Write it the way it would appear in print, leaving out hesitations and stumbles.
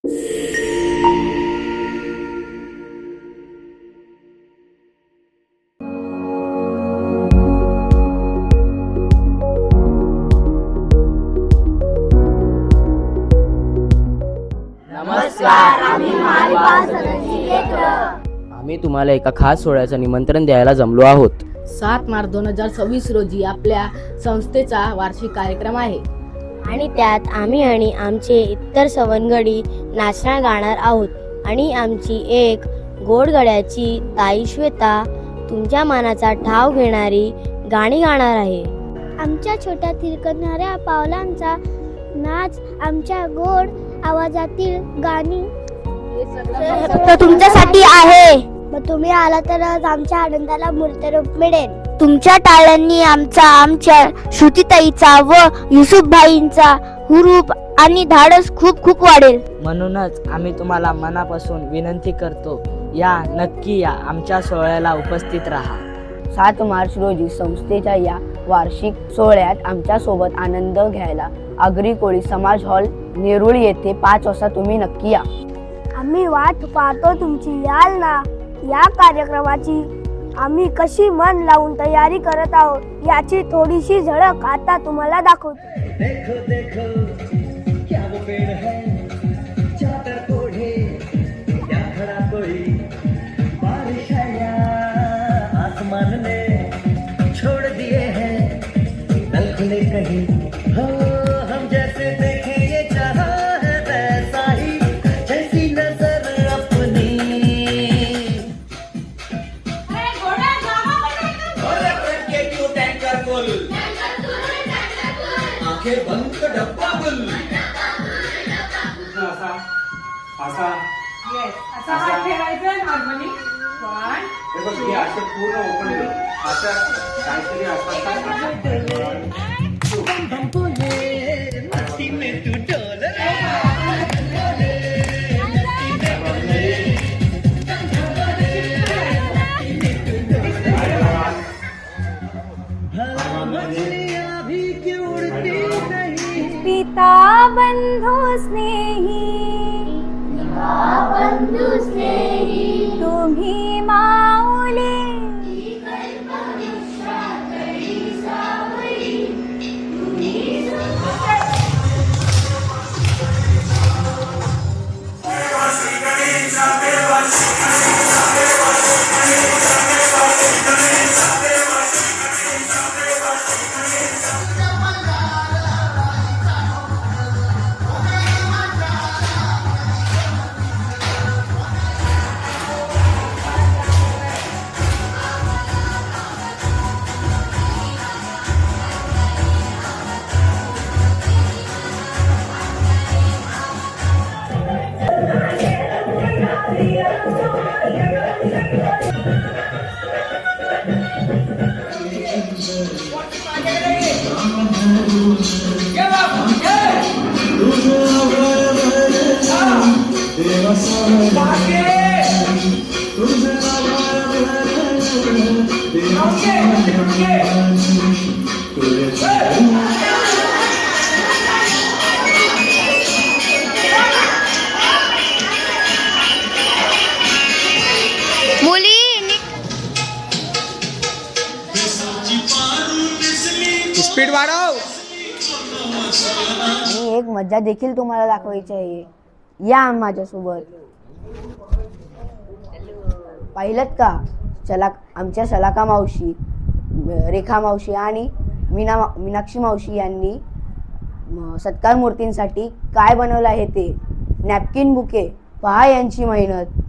नमस्कार, आम्ही तुम्हाला एका खास सोहळ्याचं निमंत्रण द्यायला जमलो आहोत. 7 मार्च 2026 रोजी आपल्या संस्थेचा वार्षिक कार्यक्रम आहे आणि त्यात आम्ही आणि आमचे इतर सवंगडी नाचणार गाणार आहोत. आणि आमची एक गोडगड्याची ताई श्वेता तुमच्या मनाचा ठाव घेणारी गाणी गाणार आहे. आमच्या छोट्या थिरकणाऱ्या पावलांचा नाच, आमच्या गोड आवाजातील गाणी तर तुमच्यासाठी आहे. मग तुम्ही आला तरच आमच्या आनंदाला मूर्तरूप मिळेल. तुमच्या टाळ्यांनी आमच्या श्रुतीताईचा व युसुफभाईंचा हुरूप आणि धाडस खूप खूप वाढेल. म्हणूनच आम्ही तुम्हाला मनापासून विनंती करतो, या नक्की या आमच्या सोहळ्याला उपस्थित राहा. 7 मार्च रोजी संस्थेच्या या वार्षिक सोहळ्यात आमच्या सोबत आनंद घ्यायला आगरी कोळी समाज हॉल नेरुळ येथे 5 वाजता तुम्ही नक्की या. आम्ही वाट पाहतो तुमची. याल ना. या कार्यक्रमाची आम्ही कशी मन लावून तयारी करत आहोत याची थोडीशी झळक आता तुम्हाला दाखवतो. देखो देखो क्या वो पेड़ है चादर ओढ़े, क्या खड़ा कोई बारिश आया आसमान ने छोड़ दिए हैं दल खुले कहीं. हो हम जैसे देखें ये चाहा है वैसा ही, जैसी नजर अपनी. आंखें बंद कर डब्बा बुल. असा हात ठेवायचा नॉर्मली पण हे बघ हे असं पूर्ण ओपन कर. असं काहीतरी असं मस्ती में तू डोल. मछलियाँ भी क्यों उड़ती नहीं. पिता बंधु स्नेही तुम्ही माऊली. स्पीड वाढव. आणि एक मज्जा देखील तुम्हाला दाखवायची आहे. या माझ्यासोबत. पाहिलं का आमच्या शलाका मावशी, रेखा मावशी आणि मीनाक्षी मावशी यांनी सत्कार मूर्तींसाठी काय बनवलं आहे ते. नॅपकिन बुके पहा यांची मेहनत.